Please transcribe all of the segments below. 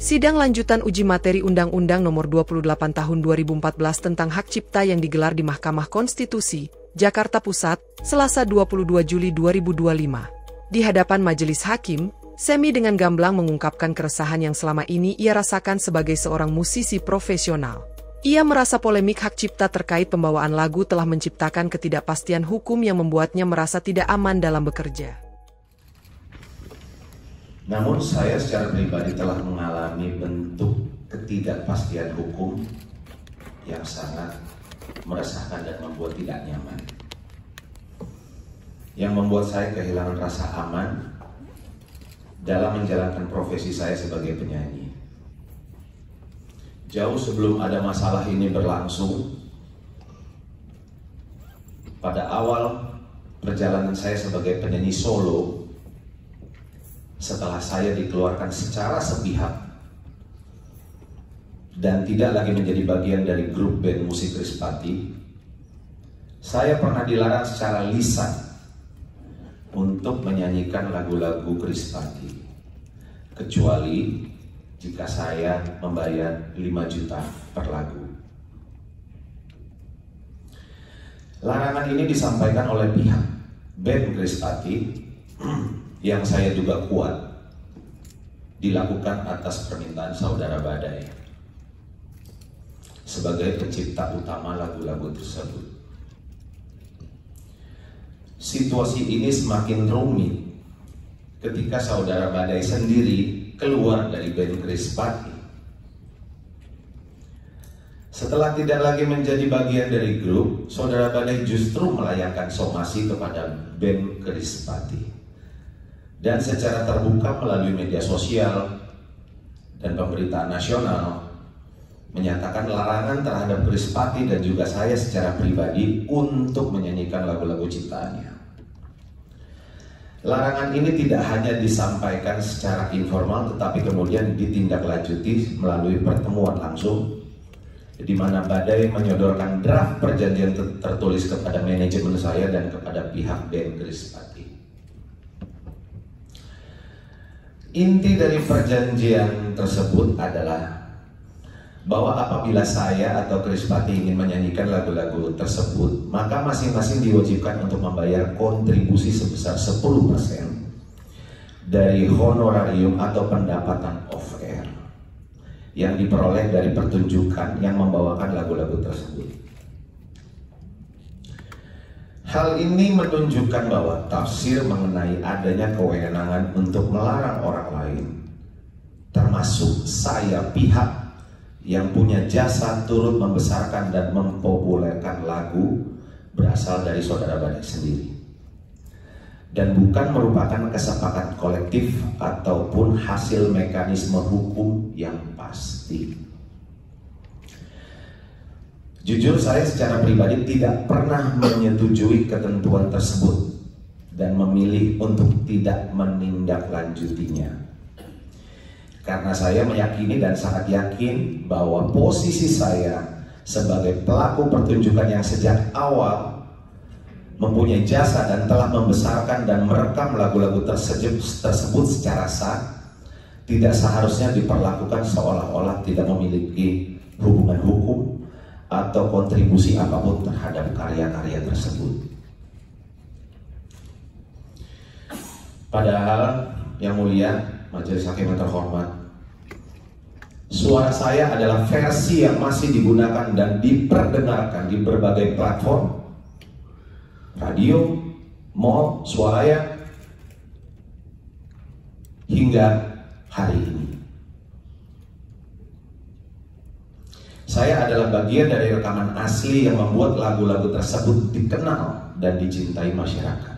Sidang lanjutan uji materi Undang-Undang Nomor 28 Tahun 2014 tentang Hak Cipta yang digelar di Mahkamah Konstitusi, Jakarta Pusat, Selasa 22 Juli 2025. Di hadapan majelis hakim, Semi dengan gamblang mengungkapkan keresahan yang selama ini ia rasakan sebagai seorang musisi profesional. Ia merasa polemik hak cipta terkait pembawaan lagu telah menciptakan ketidakpastian hukum yang membuatnya merasa tidak aman dalam bekerja. Namun saya secara pribadi telah mengalami bentuk ketidakpastian hukum yang sangat meresahkan dan membuat tidak nyaman. Yang membuat saya kehilangan rasa aman dalam menjalankan profesi saya sebagai penyanyi. Jauh sebelum ada masalah ini berlangsung, pada awal perjalanan saya sebagai penyanyi solo, setelah saya dikeluarkan secara sepihak dan tidak lagi menjadi bagian dari grup band musik Krispati, saya pernah dilarang secara lisan untuk menyanyikan lagu-lagu Krispati, kecuali jika saya membayar 5 juta per lagu. Larangan ini disampaikan oleh pihak band Krispati yang saya duga kuat dilakukan atas permintaan Saudara Badai sebagai pencipta utama lagu-lagu tersebut. Situasi ini semakin rumit ketika Saudara Badai sendiri keluar dari band Krispati. Setelah tidak lagi menjadi bagian dari grup, Saudara Badai justru melayangkan somasi kepada band Krispati. Dan secara terbuka melalui media sosial dan pemberitaan nasional menyatakan larangan terhadap Krispati dan juga saya secara pribadi untuk menyanyikan lagu-lagu ciptaannya. Larangan ini tidak hanya disampaikan secara informal tetapi kemudian ditindaklanjuti melalui pertemuan langsung di mana Badai menyodorkan draft perjanjian tertulis kepada manajemen saya dan kepada pihak band Krispati. Inti dari perjanjian tersebut adalah bahwa apabila saya atau Krispati ingin menyanyikan lagu-lagu tersebut, maka masing-masing diwajibkan untuk membayar kontribusi sebesar 10% dari honorarium atau pendapatan off-air yang diperoleh dari pertunjukan yang membawakan lagu-lagu tersebut. Hal ini menunjukkan bahwa tafsir mengenai adanya kewenangan untuk melarang orang lain, termasuk saya pihak yang punya jasa turut membesarkan dan mempopulerkan lagu, berasal dari Saudara Badai sendiri. Dan bukan merupakan kesepakatan kolektif ataupun hasil mekanisme hukum yang pasti. Jujur saya secara pribadi tidak pernah menyetujui ketentuan tersebut dan memilih untuk tidak menindaklanjutinya. Karena saya meyakini dan sangat yakin bahwa posisi saya sebagai pelaku pertunjukan yang sejak awal mempunyai jasa dan telah membesarkan dan merekam lagu-lagu tersebut secara sah, tidak seharusnya diperlakukan seolah-olah tidak memiliki hubungan hukum atau kontribusi apapun terhadap karya-karya tersebut. Padahal yang mulia majelis hakim yang terhormat, suara saya adalah versi yang masih digunakan dan diperdengarkan di berbagai platform, radio, mall, swalayan, hingga hari ini. Saya adalah bagian dari rekaman asli yang membuat lagu-lagu tersebut dikenal dan dicintai masyarakat.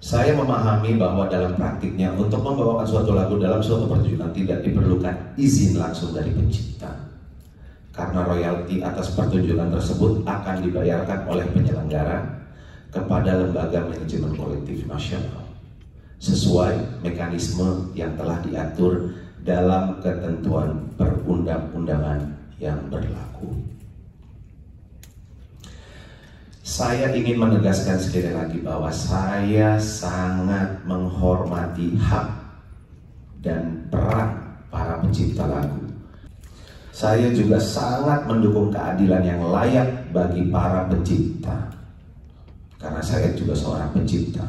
Saya memahami bahwa dalam praktiknya untuk membawakan suatu lagu dalam suatu pertunjukan tidak diperlukan izin langsung dari pencipta, karena royalti atas pertunjukan tersebut akan dibayarkan oleh penyelenggara kepada lembaga manajemen kolektif nasional sesuai mekanisme yang telah diatur dalam ketentuan perundang-undangan yang berlaku. Saya ingin menegaskan sekali lagi bahwa saya sangat menghormati hak dan peran pencipta lagu. Saya juga sangat mendukung keadilan yang layak bagi para pencipta, karena saya juga seorang pencipta.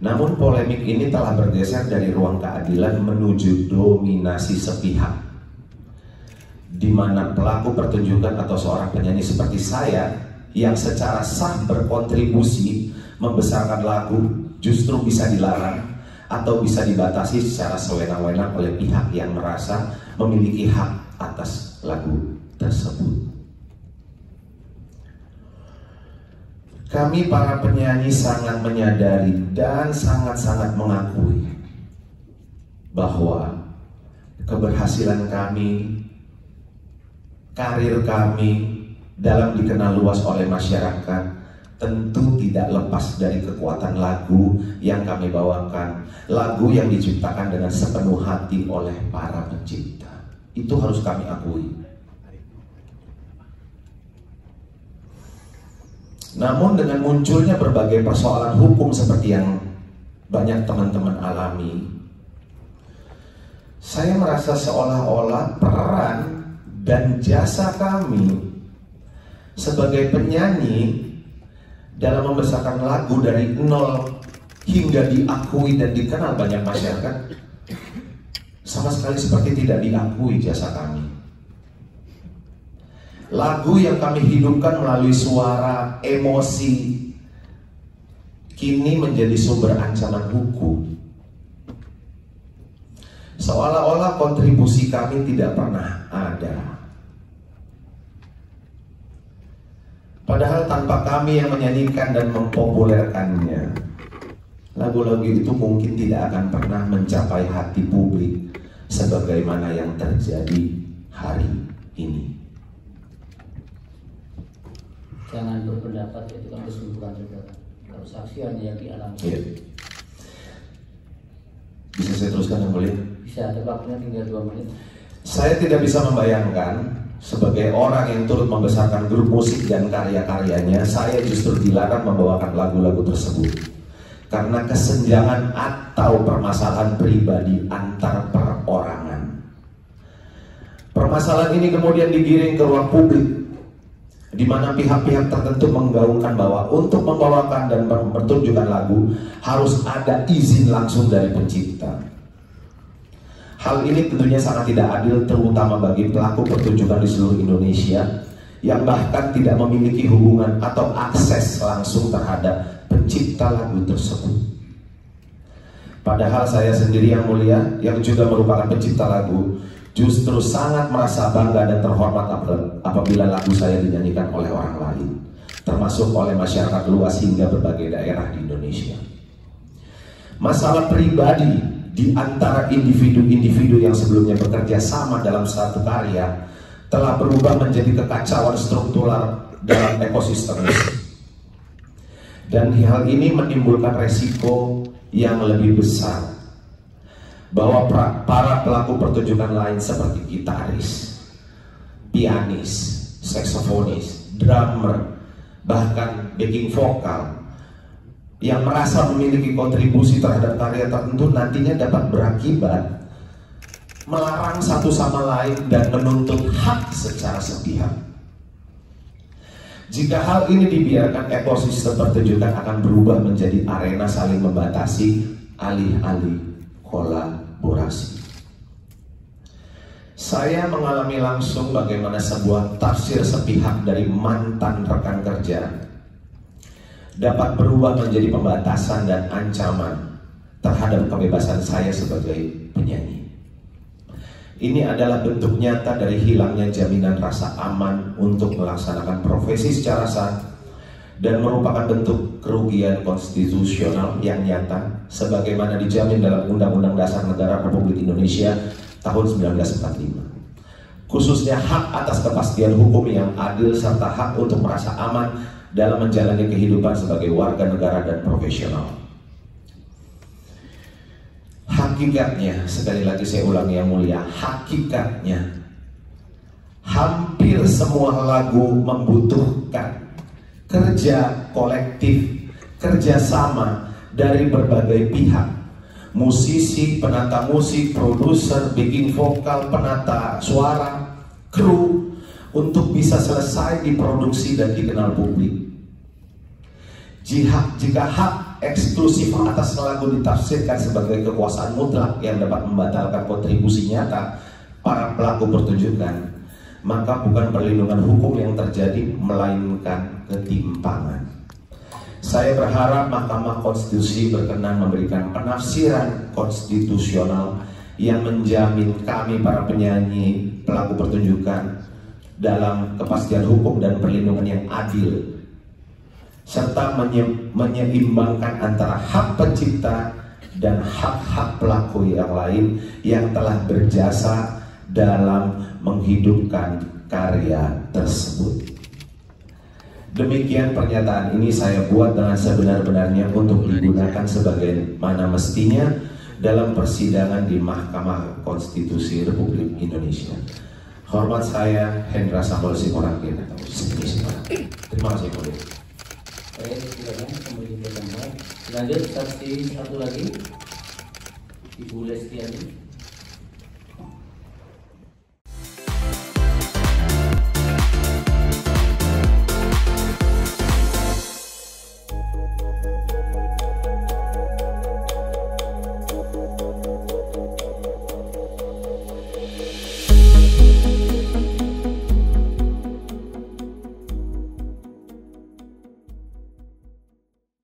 Namun polemik ini telah bergeser dari ruang keadilan menuju dominasi sepihak, di mana pelaku pertunjukan atau seorang penyanyi seperti saya yang secara sah berkontribusi membesarkan lagu justru bisa dilarang atau bisa dibatasi secara sewenang-wenang oleh pihak yang merasa memiliki hak atas lagu tersebut. Kami para penyanyi sangat menyadari dan sangat-sangat mengakui bahwa keberhasilan kami, karir kami dalam dikenal luas oleh masyarakat tentu tidak lepas dari kekuatan lagu yang kami bawakan, lagu yang diciptakan dengan sepenuh hati oleh para pencipta. Itu harus kami akui. Namun dengan munculnya berbagai persoalan hukum seperti yang banyak teman-teman alami, saya merasa seolah-olah peran dan jasa kami sebagai penyanyi dalam membesarkan lagu dari nol hingga diakui dan dikenal banyak masyarakat sama sekali seperti tidak diakui jasa kami. Lagu yang kami hidupkan melalui suara, emosi, kini menjadi sumber ancaman hukum. Seolah-olah kontribusi kami tidak pernah ada. Padahal tanpa kami yang menyanyikan dan mempopulerkannya, lagu-lagu itu mungkin tidak akan pernah mencapai hati publik sebagaimana yang terjadi hari ini. Jangan berpendapat, itu kan kesimpulan saudara. Kalau saksian yang dialami. Iya. Bisa saya teruskan yang mulia? Bisa, ada waktunya tinggal 2 menit. Saya tidak bisa membayangkan sebagai orang yang turut membesarkan grup musik dan karya-karyanya, saya justru dilarang membawakan lagu-lagu tersebut karena kesenjangan atau permasalahan pribadi antar perorangan. Permasalahan ini kemudian digiring ke ruang publik, di mana pihak-pihak tertentu menggaungkan bahwa untuk membawakan dan mempertunjukkan lagu harus ada izin langsung dari pencipta. Hal ini tentunya sangat tidak adil, terutama bagi pelaku pertunjukan di seluruh Indonesia yang bahkan tidak memiliki hubungan atau akses langsung terhadap pencipta lagu tersebut. Padahal saya sendiri yang mulia, yang juga merupakan pencipta lagu, justru sangat merasa bangga dan terhormat apabila lagu saya dinyanyikan oleh orang lain, termasuk oleh masyarakat luas hingga berbagai daerah di Indonesia. Masalah pribadi di antara individu-individu yang sebelumnya bekerja sama dalam satu karya telah berubah menjadi kekacauan struktural dalam ekosistem musik. Dan hal ini menimbulkan resiko yang lebih besar, bahwa para pelaku pertunjukan lain seperti gitaris, pianis, saksofonis, drummer, bahkan backing vokal yang merasa memiliki kontribusi terhadap karya tertentu nantinya dapat berakibat melarang satu sama lain dan menuntut hak secara sepihak. Jika hal ini dibiarkan, ekosistem pertunjukan akan berubah menjadi arena saling membatasi, alih-alih kolaborasi. Saya mengalami langsung bagaimana sebuah tafsir sepihak dari mantan rekan kerja dapat berubah menjadi pembatasan dan ancaman terhadap kebebasan saya sebagai penyanyi. Ini adalah bentuk nyata dari hilangnya jaminan rasa aman untuk melaksanakan profesi secara sah dan merupakan bentuk kerugian konstitusional yang nyata sebagaimana dijamin dalam Undang-Undang Dasar Negara Republik Indonesia tahun 1945. Khususnya hak atas kepastian hukum yang adil serta hak untuk merasa aman dalam menjalani kehidupan sebagai warga negara dan profesional. Hakikatnya, sekali lagi saya ulangi yang mulia, hakikatnya hampir semua lagu membutuhkan kerja kolektif, kerjasama dari berbagai pihak musisi, penata musik, produser, backing vokal, penata suara, kru, untuk bisa selesai diproduksi dan dikenal publik. Jika hak eksklusif atas lagu ditafsirkan sebagai kekuasaan mutlak yang dapat membatalkan kontribusi nyata para pelaku pertunjukan, maka bukan perlindungan hukum yang terjadi, melainkan ketimpangan. Saya berharap Mahkamah Konstitusi berkenan memberikan penafsiran konstitusional yang menjamin kami para penyanyi, pelaku pertunjukan dalam kepastian hukum dan perlindungan yang adil, serta menyeimbangkan antara hak pencipta dan hak-hak pelaku yang lain yang telah berjasa dalam menghidupkan karya tersebut. Demikian pernyataan ini saya buat dengan sebenar-benarnya untuk digunakan sebagaimana mestinya dalam persidangan di Mahkamah Konstitusi Republik Indonesia. Hormat saya, Hendra Samuel Simorangkir. Terima kasih. Baik, silakan kembali ke tempat. Lanjut saksi satu lagi, Ibu Lestiani.